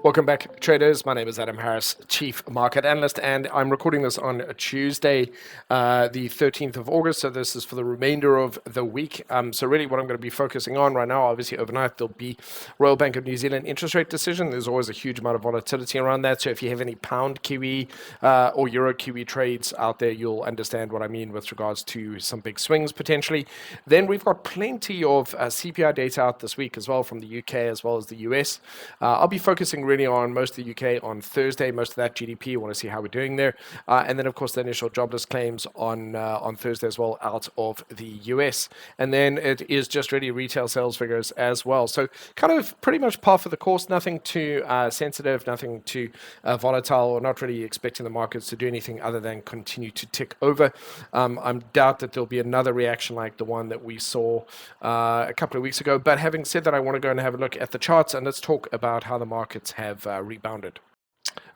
Welcome back, traders. My name is Adam Harris, Chief Market Analyst, and I'm recording this on Tuesday, the 13th of August. So this is for the remainder of the week. So really what I'm going to be focusing on right now, obviously overnight, there'll be Royal Bank of New Zealand interest rate decision. There's always a huge amount of volatility around that. So if you have any pound Kiwi or Euro Kiwi trades out there, you'll understand what I mean with regards to some big swings potentially. Then we've got plenty of CPI data out this week as well from the UK as well as the US. I'll be focusing really on most of the UK on Thursday, most of that GDP. I want to see how we're doing there. And then, of course, the initial jobless claims on Thursday as well out of the US. And then it is just really retail sales figures as well. So kind of pretty much par for the course, nothing too sensitive, nothing too volatile, or not really expecting the markets to do anything other than continue to tick over. I doubt that there'll be another reaction like the one that we saw a couple of weeks ago. But having said that, I want to go and have a look at the charts and let's talk about how the markets have rebounded.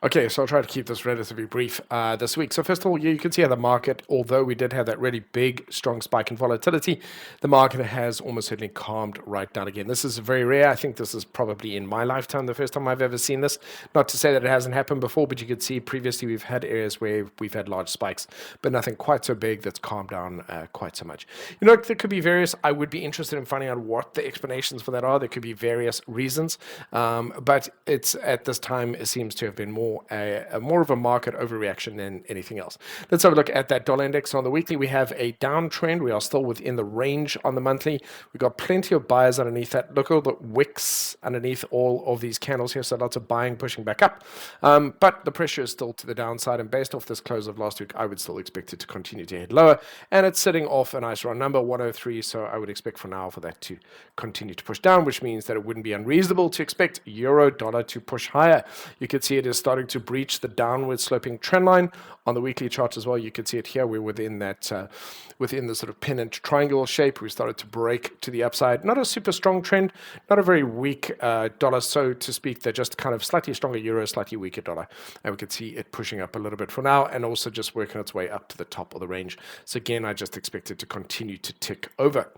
Okay, so I'll try to keep this relatively brief this week. So first of all, you can see how the market, although we did have that really big, strong spike in volatility, the market has almost certainly calmed right down again. This is very rare. I think this is probably in my lifetime the first time I've ever seen this. Not to say that it hasn't happened before, but you could see previously we've had areas where we've had large spikes, but nothing quite so big that's calmed down quite so much. You know, there could be various, I would be interested in finding out what the explanations for that are. There could be various reasons, but it's at this time, it seems to have been more of a market overreaction than anything else. Let's have a look at that dollar index. On the weekly, we have a downtrend. We are still within the range on the monthly. We've got plenty of buyers underneath that. Look at the wicks underneath all of these candles here. So lots of buying pushing back up. But the pressure is still to the downside. And based off this close of last week, I would still expect it to continue to head lower. And it's sitting off a nice round number, 103. So I would expect for now for that to continue to push down, which means that it wouldn't be unreasonable to expect euro dollar to push higher. You can see it is starting to breach the downward sloping trend line on the weekly chart as well. You can see it here. We're within that, within the sort of pennant triangle shape. We started to break to the upside. Not a super strong trend, not a very weak dollar, so to speak. They're just kind of slightly stronger euro, slightly weaker dollar. And we can see it pushing up a little bit for now and also just working its way up to the top of the range. So again, I just expect it to continue to tick over.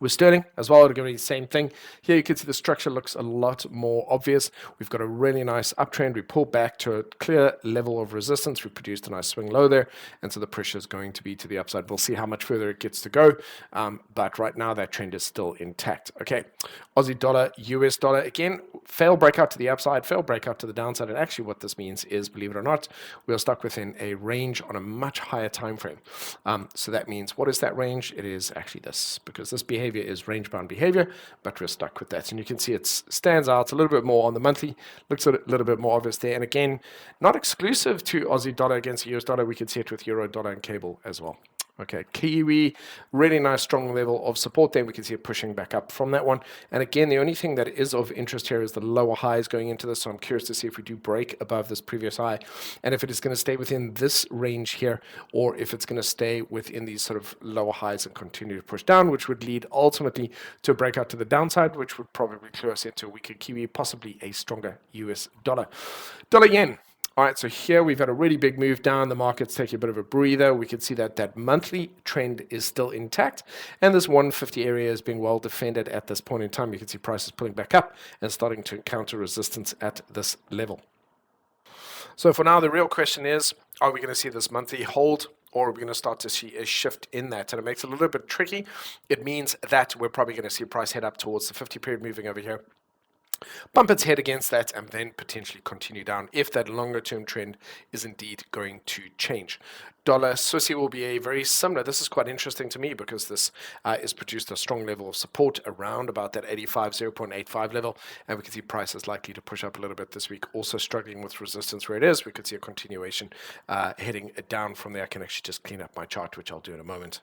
With sterling as well, it'll give me the same thing. Here you can see the structure looks a lot more obvious. We've got a really nice uptrend. We pulled back to a clear level of resistance. We produced a nice swing low there, and so the pressure is going to be to the upside. We'll see how much further it gets to go, but right now that trend is still intact. Okay, Aussie dollar, US dollar, again, failed breakout to the upside, failed breakout to the downside, and actually what this means is, believe it or not, we are stuck within a range on a much higher time frame. So that means, what is that range? It is actually this, because this behavior is range-bound behavior, but we're stuck with that. And you can see it stands out a little bit more on the monthly, looks a little bit more obvious there. And again, not exclusive to Aussie dollar against the US dollar. We can see it with euro dollar and cable as well. Okay, Kiwi, really nice strong level of support there. We can see it pushing back up from that one. And again, the only thing that is of interest here is the lower highs going into this. So I'm curious to see if we do break above this previous high and if it is going to stay within this range here or if it's going to stay within these sort of lower highs and continue to push down, which would lead ultimately to a breakout to the downside, which would probably clue us into a weaker Kiwi, possibly a stronger US dollar. Dollar yen. All right, so here we've had a really big move down. The market's taking a bit of a breather. We can see that that monthly trend is still intact. And this 150 area is being well defended at this point in time. You can see prices pulling back up and starting to encounter resistance at this level. So for now, the real question is, are we going to see this monthly hold? Or are we going to start to see a shift in that? And it makes it a little bit tricky. It means that we're probably going to see price head up towards the 50 period moving over here. Bump its head against that and then potentially continue down if that longer term trend is indeed going to change. Dollar Susi will be a very similar. This is quite interesting to me because this is produced a strong level of support around about that 85, 0.85 level. And we can see price is likely to push up a little bit this week. Also struggling with resistance where it is. We could see a continuation heading down from there. I can actually just clean up my chart, which I'll do in a moment.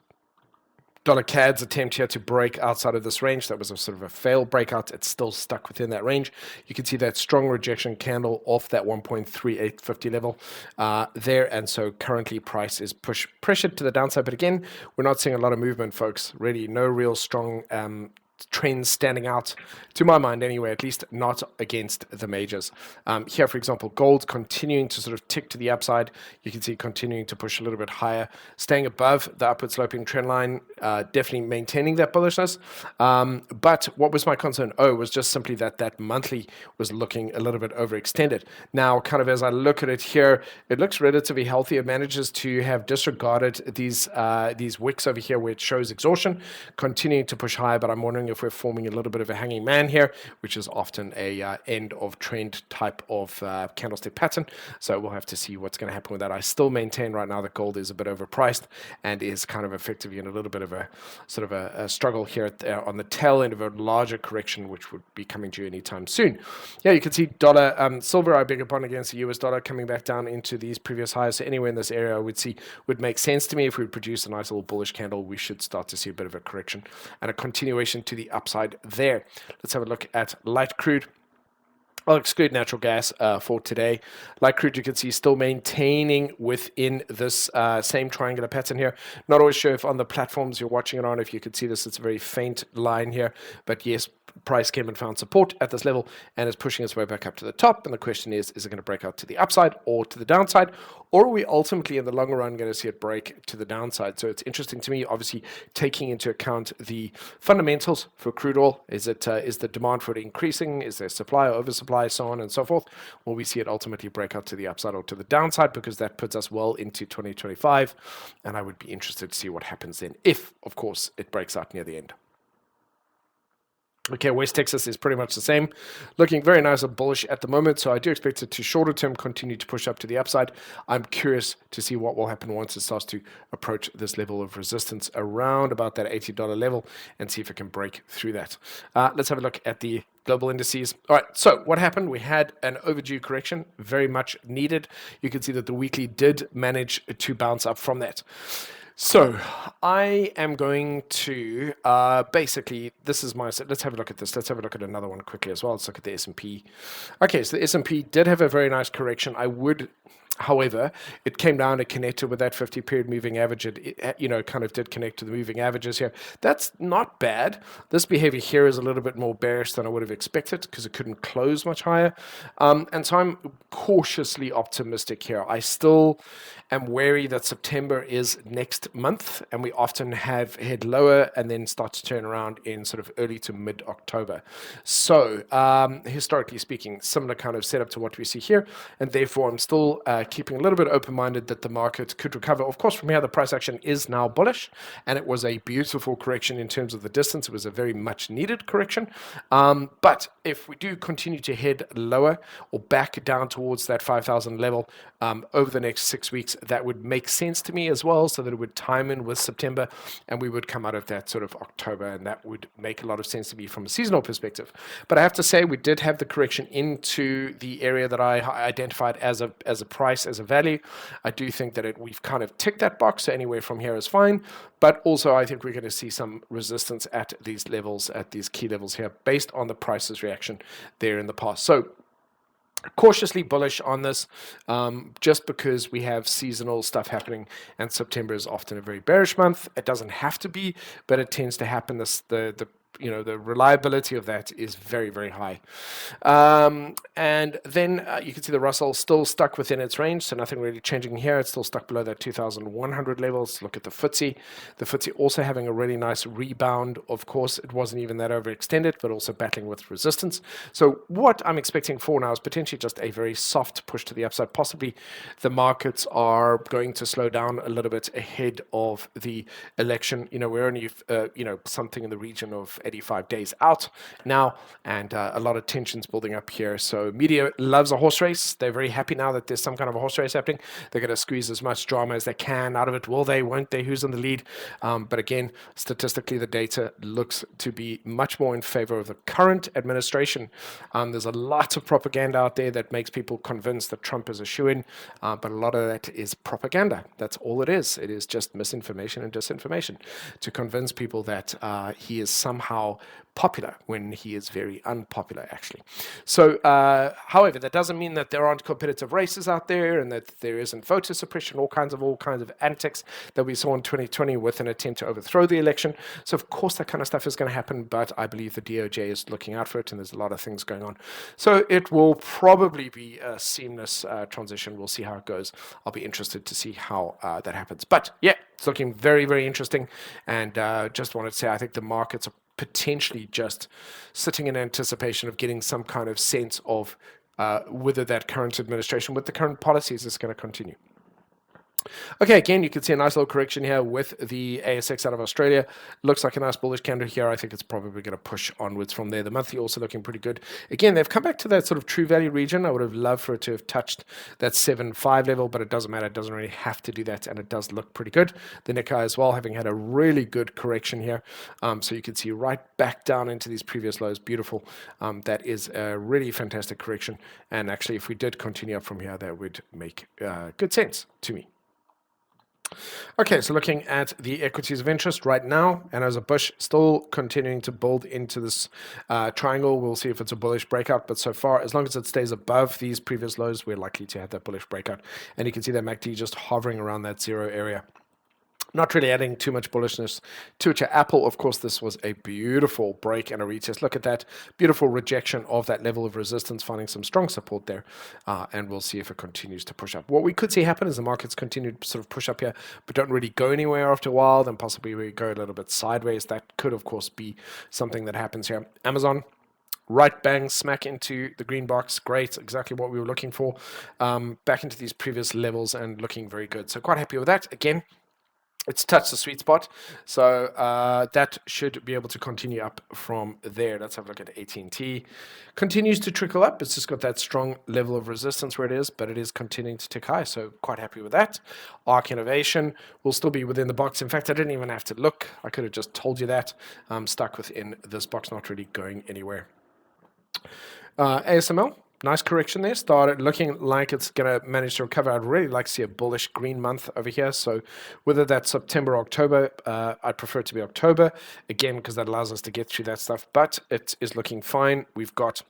Dollar CAD's attempt here to break outside of this range. That was a sort of a failed breakout. It's still stuck within that range. You can see that strong rejection candle off that 1.3850 level there. And so currently price is pressured to the downside. But again, we're not seeing a lot of movement, folks. Really no real strong trends standing out to my mind anyway, at least not against the majors. Here, for example, gold continuing to sort of tick to the upside. You can see continuing to push a little bit higher, staying above the upward sloping trend line, definitely maintaining that bullishness. But what was my concern? Was just simply that that monthly was looking a little bit overextended. Now, kind of as I look at it here, it looks relatively healthy. It manages to have disregarded these wicks over here where it shows exhaustion, continuing to push higher, but I'm wondering if we're forming a little bit of a hanging man here, which is often a end of trend type of candlestick pattern. So we'll have to see what's going to happen with that. I still maintain right now that gold is a bit overpriced and is kind of effectively in a little bit of a sort of a struggle here on the tail end of a larger correction, which would be coming due anytime soon. Yeah, you can see silver, I beg your pardon, against the US dollar coming back down into these previous highs. So anywhere in this area I would make sense to me. If we produce a nice little bullish candle, we should start to see a bit of a correction and a continuation to the upside there. Let's have a look at light crude. I'll exclude natural gas for today. Light crude, you can see, still maintaining within this same triangular pattern here. Not always sure if on the platforms you're watching it on, if you could see this, it's a very faint line here. But yes, price came and found support at this level and is pushing its way back up to the top. And the question is it going to break out to the upside or to the downside? Or are we ultimately in the longer run going to see it break to the downside? So it's interesting to me, obviously, taking into account the fundamentals for crude oil. Is the demand for it increasing? Is there supply or oversupply, so on and so forth? Will we see it ultimately break out to the upside or to the downside? Because that puts us well into 2025. And I would be interested to see what happens then if, of course, it breaks out near the end. Okay, West Texas is pretty much the same. Looking very nice and bullish at the moment, so I do expect it to shorter term continue to push up to the upside. I'm curious to see what will happen once it starts to approach this level of resistance around about that $80 level and see if it can break through that. Let's have a look at the global indices. All right, so what happened? We had an overdue correction, very much needed. You can see that the weekly did manage to bounce up from that. So I am going to basically, this is my, let's have a look at this. Let's have a look at another one quickly as well. Let's look at the S&P. Okay, so the S&P did have a very nice correction. However, it came down and connected with that 50-period moving average. It kind of did connect to the moving averages here. That's not bad. This behavior here is a little bit more bearish than I would have expected because it couldn't close much higher. And so I'm cautiously optimistic here. I still am wary that September is next month, and we often have head lower and then start to turn around in sort of early to mid-October. So historically speaking, similar kind of setup to what we see here, and therefore I'm still keeping a little bit open-minded that the market could recover. Of course, from here, the price action is now bullish, and it was a beautiful correction in terms of the distance. It was a very much needed correction. But if we do continue to head lower or back down towards that 5,000 level over the next 6 weeks, that would make sense to me as well, so that it would time in with September, and we would come out of that sort of October, and that would make a lot of sense to me from a seasonal perspective. But I have to say, we did have the correction into the area that I identified as a price, as a value. I do think that we've kind of ticked that box, so anywhere from here is fine. But also, I think we're going to see some resistance at these levels, at these key levels here, based on the price's reaction there in the past. So cautiously bullish on this, just because we have seasonal stuff happening, and September is often a very bearish month. It doesn't have to be, but it tends to happen. The reliability of that is very, very high. And then you can see the Russell still stuck within its range, so nothing really changing here. It's still stuck below that 2,100 levels. Look at the FTSE. The FTSE also having a really nice rebound. Of course, it wasn't even that overextended, but also battling with resistance. So what I'm expecting for now is potentially just a very soft push to the upside. Possibly the markets are going to slow down a little bit ahead of the election. We're only, something in the region of 85 days out now, and a lot of tensions building up here. So media loves a horse race. They're very happy now that there's some kind of a horse race happening. They're going to squeeze as much drama as they can out of it. Will they? Won't they? Who's in the lead? But again, statistically, the data looks to be much more in favor of the current administration. There's a lot of propaganda out there that makes people convinced that Trump is a shoo-in, but a lot of that is propaganda. That's all it is. It is just misinformation and disinformation to convince people that he is somehow how popular when he is very unpopular, actually. So, however, that doesn't mean that there aren't competitive races out there and that there isn't voter suppression, all kinds of antics that we saw in 2020 with an attempt to overthrow the election. So, of course, that kind of stuff is going to happen, but I believe the DOJ is looking out for it, and there's a lot of things going on. So, it will probably be a seamless transition. We'll see how it goes. I'll be interested to see how that happens. But yeah, it's looking very, very interesting. And just wanted to say, I think the markets are potentially just sitting in anticipation of getting some kind of sense of whether that current administration with the current policies is going to continue. Okay, again, you can see a nice little correction here with the ASX out of Australia. Looks like a nice bullish candle here. I think it's probably going to push onwards from there. The monthly also looking pretty good. Again, they've come back to that sort of true value region. I would have loved for it to have touched that 7.5 level, but it doesn't matter. It doesn't really have to do that, and it does look pretty good. The Nikkei as well, having had a really good correction here. So you can see right back down into these previous lows. Beautiful. That is a really fantastic correction. And actually, if we did continue up from here, that would make good sense to me. Okay, so looking at the equities of interest right now, and as a bush still continuing to build into this triangle. We'll see if it's a bullish breakout, but so far, as long as it stays above these previous lows, we're likely to have that bullish breakout. And you can see that MACD just hovering around that 0 area. Not really adding too much bullishness to it. Apple, of course, this was a beautiful break and a retest. Look at that beautiful rejection of that level of resistance, finding some strong support there. And we'll see if it continues to push up. What we could see happen is the markets continue to sort of push up here, but don't really go anywhere after a while. Then possibly we go a little bit sideways. That could, of course, be something that happens here. Amazon, right bang smack into the green box. Great, exactly what we were looking for. Back into these previous levels and looking very good. So quite happy with that. Again, it's touched the sweet spot, so that should be able to continue up from there. Let's have a look at AT&T. Continues to trickle up. It's just got that strong level of resistance where it is, but it is continuing to tick high, so quite happy with that. ARC Innovation will still be within the box. In fact, I didn't even have to look. I could have just told you that. I'm stuck within this box, not really going anywhere. ASML. Nice correction there. Started looking like it's going to manage to recover. I'd really like to see a bullish green month over here. So whether that's September or October, I'd prefer it to be October. Again, because that allows us to get through that stuff. But it is looking fine. We've got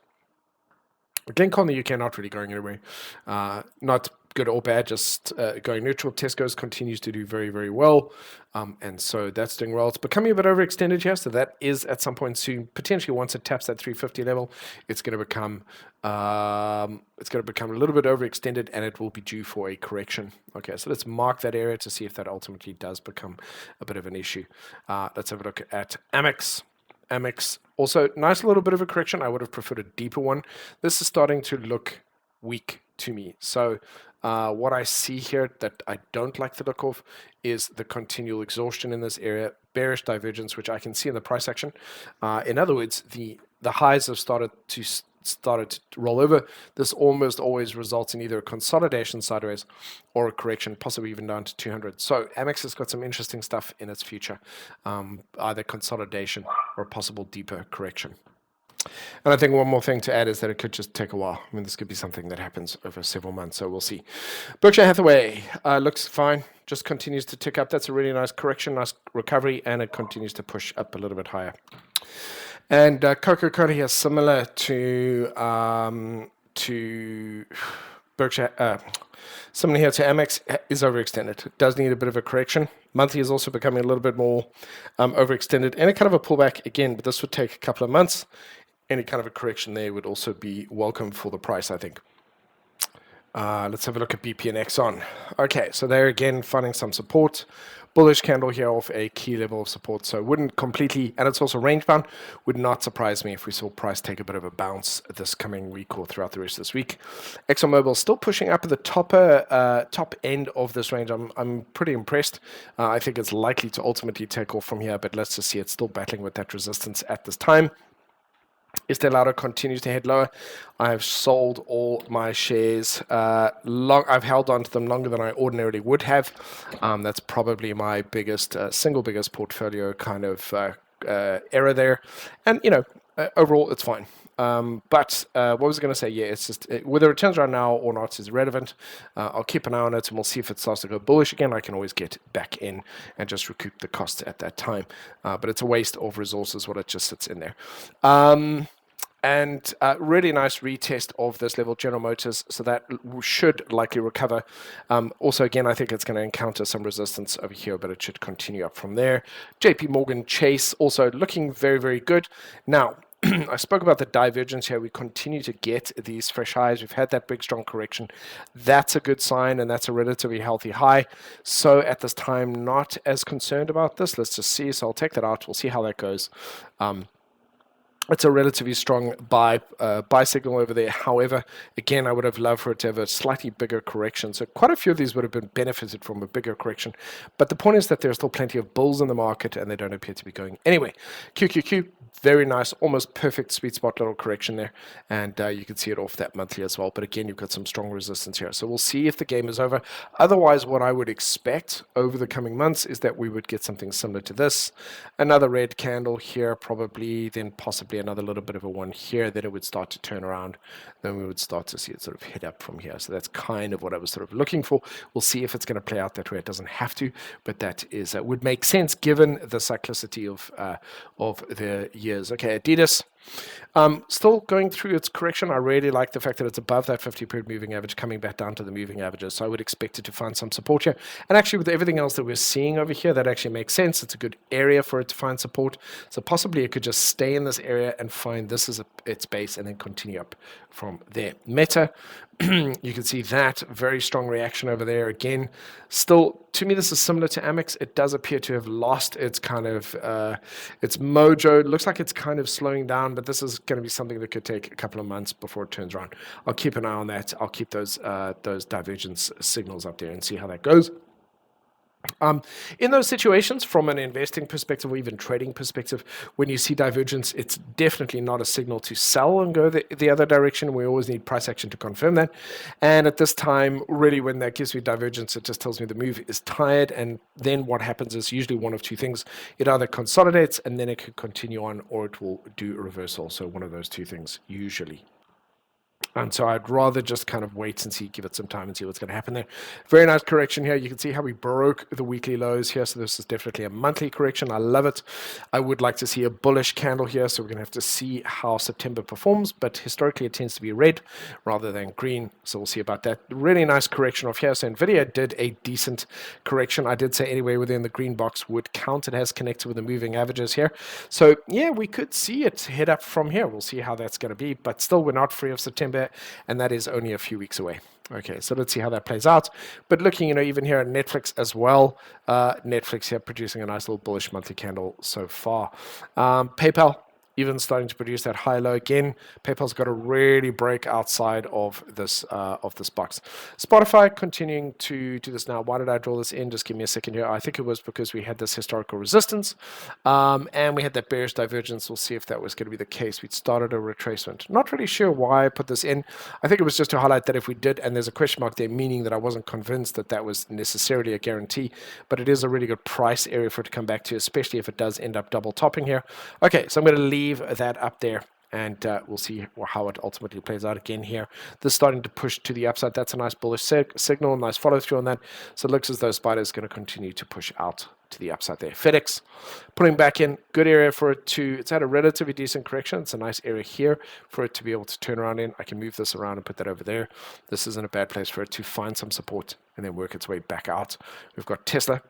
Genco in the UK not really going anywhere. Not good or bad, just going neutral. Tesco's continues to do very, very well. And so that's doing well. It's becoming a bit overextended here. So that is at some point soon, potentially once it taps that 350 level, it's going to become a little bit overextended, and it will be due for a correction. Okay, so let's mark that area to see if that ultimately does become a bit of an issue. Let's have a look at Amex. Amex, also nice little bit of a correction. I would have preferred a deeper one. This is starting to look weak to me. So what I see here that I don't like the look of is the continual exhaustion in this area, bearish divergence, which I can see in the price action. In other words, the highs have started to roll over. This almost always results in either a consolidation sideways or a correction, possibly even down to 200. So Amex has got some interesting stuff in its future, either consolidation or a possible deeper correction. And I think one more thing to add is that it could just take a while. I mean, this could be something that happens over several months, so we'll see. Berkshire Hathaway looks fine, just continues to tick up. That's a really nice correction, nice recovery, and it continues to push up a little bit higher. And Coca-Cola here, similar to Berkshire, similar here to Amex, is overextended. It does need a bit of a correction. Monthly is also becoming a little bit more overextended, and a kind of a pullback again, but this would take a couple of months. Any kind of a correction there would also be welcome for the price, I think. Let's have a look at BP and Exxon. Okay, so they're again finding some support. Bullish candle here off a key level of support, so wouldn't completely, and it's also range bound, would not surprise me if we saw price take a bit of a bounce this coming week or throughout the rest of this week. ExxonMobil still pushing up at the top end of this range. I'm pretty impressed. I think it's likely to ultimately take off from here, but let's just see. It's still battling with that resistance at this time. Estee Lauder continues to head lower. I have sold all my shares. I've held on to them longer than I ordinarily would have. That's probably my biggest, single biggest portfolio kind of error there, and overall it's fine. But what was I going to say? Yeah, it's just whether it turns around now or not is irrelevant. I'll keep an eye on it, and we'll see if it starts to go bullish again. I can always get back in and just recoup the costs at that time. But it's a waste of resources while it just sits in there. And really nice retest of this level, General Motors, so that should likely recover. Also, again, I think it's going to encounter some resistance over here, but it should continue up from there. JP Morgan Chase also looking very, very good. Now, I spoke about the divergence here. We continue to get these fresh highs. We've had that big, strong correction. That's a good sign, and that's a relatively healthy high. So at this time, not as concerned about this. Let's just see. So I'll take that out. We'll see how that goes. It's a relatively strong buy signal over there. However, again, I would have loved for it to have a slightly bigger correction. So quite a few of these would have been benefited from a bigger correction. But the point is that there's still plenty of bulls in the market, and they don't appear to be going anyway. QQQ, very nice, almost perfect sweet spot little correction there. And you can see it off that monthly as well. But again, you've got some strong resistance here. So we'll see if the game is over. Otherwise, what I would expect over the coming months is that we would get something similar to this. Another red candle here, probably, then possibly another little bit of a one here, then it would start to turn around, then we would start to see it sort of hit up from here. So that's kind of what I was sort of looking for. We'll see if it's going to play out that way. It doesn't have to, but that is would make sense given the cyclicity of the years. Okay, Adidas, still going through its correction. I really like the fact that it's above that 50-period moving average, coming back down to the moving averages. So I would expect it to find some support here. And actually, with everything else that we're seeing over here, that actually makes sense. It's a good area for it to find support. So possibly it could just stay in this area and find this as its base and then continue up from there. Meta, you can see that very strong reaction over there. Again, still, to me, this is similar to Amex. It does appear to have lost its kind of its mojo. It looks like it's kind of slowing down, but this is going to be something that could take a couple of months before it turns around. I'll keep an eye on that. I'll keep those divergence signals up there and see how that goes. In those situations, from an investing perspective or even trading perspective, when you see divergence, it's definitely not a signal to sell and go the other direction. We always need price action to confirm that. And at this time, really, when that gives me divergence, it just tells me the move is tired. And then what happens is usually one of two things. It either consolidates and then it could continue on, or it will do a reversal. So one of those two things usually. And so I'd rather just kind of wait and see, give it some time and see what's going to happen there. Very nice correction here. You can see how we broke the weekly lows here. So this is definitely a monthly correction. I love it. I would like to see a bullish candle here. So we're going to have to see how September performs. But historically, it tends to be red rather than green. So we'll see about that. Really nice correction off here. So NVIDIA did a decent correction. I did say anyway within the green box would count. It has connected with the moving averages here. So yeah, we could see it head up from here. We'll see how that's going to be. But still, we're not free of September, and that is only a few weeks away. Okay, so let's see how that plays out. But looking, even here at Netflix as well, Netflix here producing a nice little bullish monthly candle so far. PayPal, even starting to produce that high low again. PayPal's got to really break outside of this box. Spotify continuing to do this now. Why did I draw this in? Just give me a second here. I think it was because we had this historical resistance and we had that bearish divergence. We'll see if that was going to be the case. We'd started a retracement. Not really sure why I put this in. I think it was just to highlight that if we did, and there's a question mark there, meaning that I wasn't convinced that that was necessarily a guarantee, but it is a really good price area for it to come back to, especially if it does end up double topping here. Okay, so I'm going to leave that up there, and we'll see how it ultimately plays out again here. This is starting to push to the upside. That's a nice bullish signal, nice follow through on that. So it looks as though Spider is going to continue to push out to the upside there. FedEx putting back in, good area for it to, it's had a relatively decent correction. It's a nice area here for it to be able to turn around in. I can move this around and put that over there. This isn't a bad place for it to find some support and then work its way back out. We've got Tesla.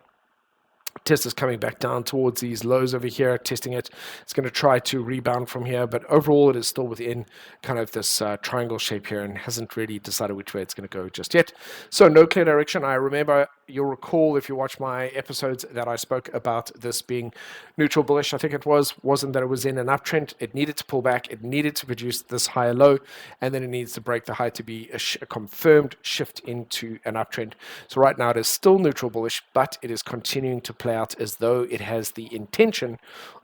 Tesla's coming back down towards these lows over here, testing it. It's going to try to rebound from here, but overall it is still within kind of this triangle shape here and hasn't really decided which way it's going to go just yet. So no clear direction. I remember, you'll recall if you watch my episodes that I spoke about this being neutral bullish. I think it wasn't that it was in an uptrend. It needed to pull back. It needed to produce this higher low, and then it needs to break the high to be a confirmed shift into an uptrend. So right now it is still neutral bullish, but it is continuing to play out as though it has the intention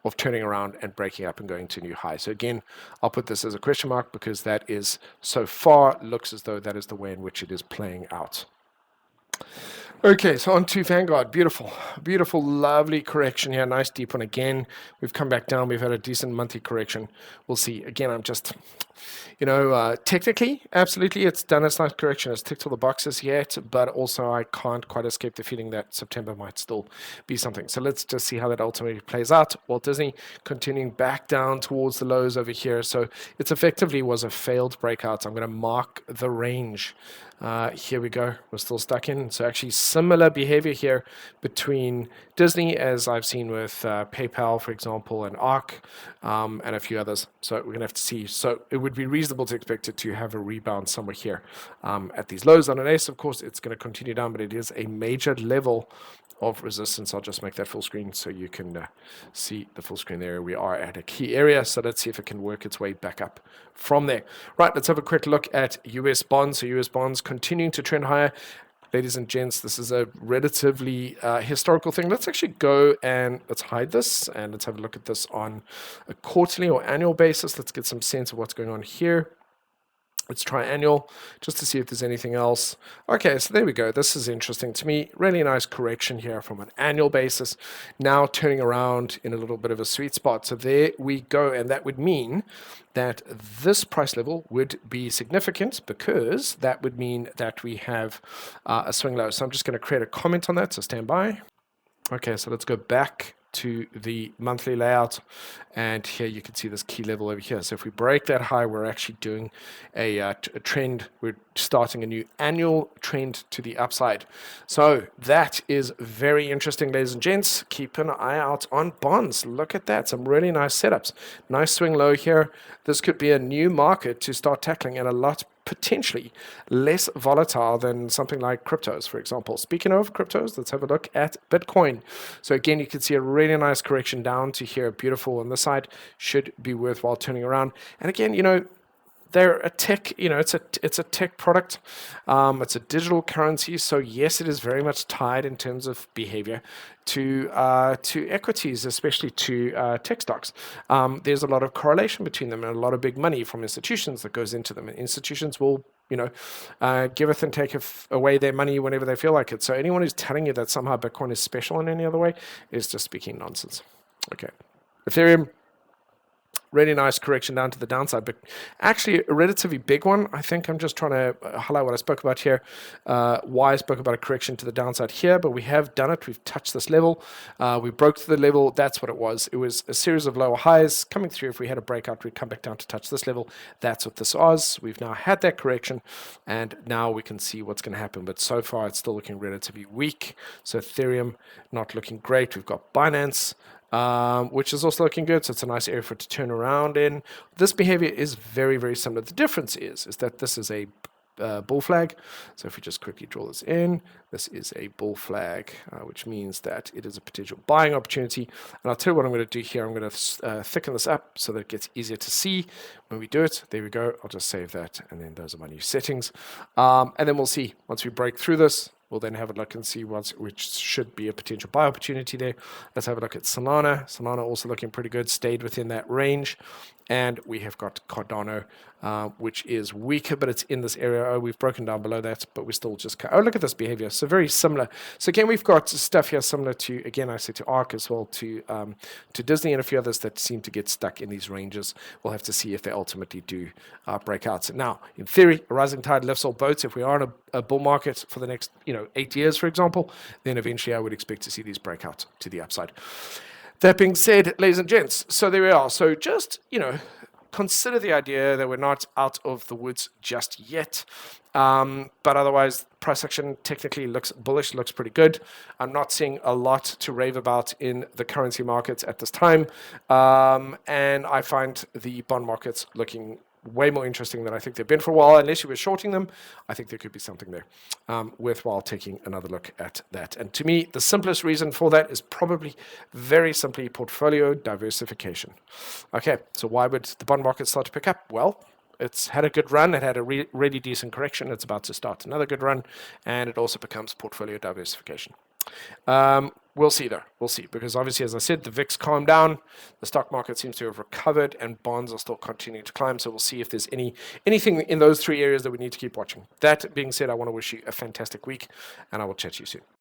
of turning around and breaking up and going to a new high. So again, I'll put this as a question mark because that is so far looks as though that is the way in which it is playing out. Okay, so on to Vanguard. Beautiful, beautiful, lovely correction here. Nice deep one again. We've come back down. We've had a decent monthly correction. We'll see. Again, I'm just, technically, absolutely, it's done its nice correction. It's ticked all the boxes yet, but also I can't quite escape the feeling that September might still be something. So let's just see how that ultimately plays out. Walt Disney continuing back down towards the lows over here. So it's effectively was a failed breakout. I'm going to mark the range. Here we go. We're still stuck in. So actually similar behavior here between Disney as I've seen with PayPal, for example, and ARC, and a few others. So we're going to have to see. So it would be reasonable to expect it to have a rebound somewhere here at these lows. On an ace, of course, it's going to continue down, but it is a major level of resistance. I'll just make that full screen so you can see the full screen there. We are at a key area, so let's see if it can work its way back up from there. Right, let's have a quick look at US bonds. So US bonds continuing to trend higher. Ladies and gents, this is a relatively historical thing. Let's actually go and let's hide this and let's have a look at this on a quarterly or annual basis. Let's get some sense of what's going on here. Let's try annual just to see if there's anything else. Okay, so there we go. This is interesting to me. Really nice correction here from an annual basis. Now turning around in a little bit of a sweet spot. So there we go. And that would mean that this price level would be significant because that would mean that we have a swing low. So I'm just going to create a comment on that. So stand by. Okay, so let's go back to the monthly layout, and here you can see this key level over here. So if we break that high, we're actually doing a trend. We're starting a new annual trend to the upside. So that is very interesting, ladies and gents. Keep an eye out on bonds. Look at that, some really nice setups. Nice swing low here. This could be a new market to start tackling, and a lot potentially less volatile than something like cryptos, for example. Speaking of cryptos, let's have a look at Bitcoin. So again, you can see a really nice correction down to here. Beautiful on this side. Should be worthwhile turning around. And again, they're a tech, it's a tech product. It's a digital currency. So yes, it is very much tied in terms of behavior to equities, especially to tech stocks. There's a lot of correlation between them and a lot of big money from institutions that goes into them. And institutions will giveth and taketh away their money whenever they feel like it. So anyone who's telling you that somehow Bitcoin is special in any other way is just speaking nonsense. Okay. Ethereum, really nice correction down to the downside, but actually a relatively big one. I think I'm just trying to highlight what I spoke about here, why I spoke about a correction to the downside here, but we have done it. We've touched this level. We broke through the level. That's what it was. It was a series of lower highs coming through. If we had a breakout, we'd come back down to touch this level. That's what this was. We've now had that correction, and now we can see what's going to happen. But so far, it's still looking relatively weak. So Ethereum not looking great. We've got Binance, which is also looking good. So it's a nice area for it to turn around in. This behavior is very, very similar. The difference is that this is a bull flag. So if we just quickly draw this in, this is a bull flag, which means that it is a potential buying opportunity. And I'll tell you what I'm going to do here. I'm going to thicken this up so that it gets easier to see when we do it. There we go. I'll just save that. And then those are my new settings. And then we'll see once we break through this. We'll then have a look and see which should be a potential buy opportunity there. Let's have a look at Solana. Solana also looking pretty good, stayed within that range. And we have got Cardano, which is weaker, but it's in this area. Oh, we've broken down below that, but we're still just... Oh, look at this behavior. So very similar. So again, we've got stuff here similar to, again, I say to ARC as well, to Disney and a few others that seem to get stuck in these ranges. We'll have to see if they ultimately do break out. So now, in theory, a rising tide lifts all boats. If we are in a bull market for the next 8 years, for example, then eventually I would expect to see these break out to the upside. That being said, ladies and gents, so there we are. So just, consider the idea that we're not out of the woods just yet. But otherwise, price action technically looks bullish, looks pretty good. I'm not seeing a lot to rave about in the currency markets at this time. And I find the bond markets looking way more interesting than I think they've been for a while. Unless you were shorting them, I think there could be something there worthwhile taking another look at that. And to me, the simplest reason for that is probably very simply portfolio diversification. Okay, so why would the bond market start to pick up? Well, it's had a good run. It had a really decent correction. It's about to start another good run, and it also becomes portfolio diversification. We'll see, though. We'll see. Because obviously, as I said, the VIX calmed down. The stock market seems to have recovered, and bonds are still continuing to climb. So we'll see if there's anything in those three areas that we need to keep watching. That being said, I want to wish you a fantastic week, and I will chat to you soon.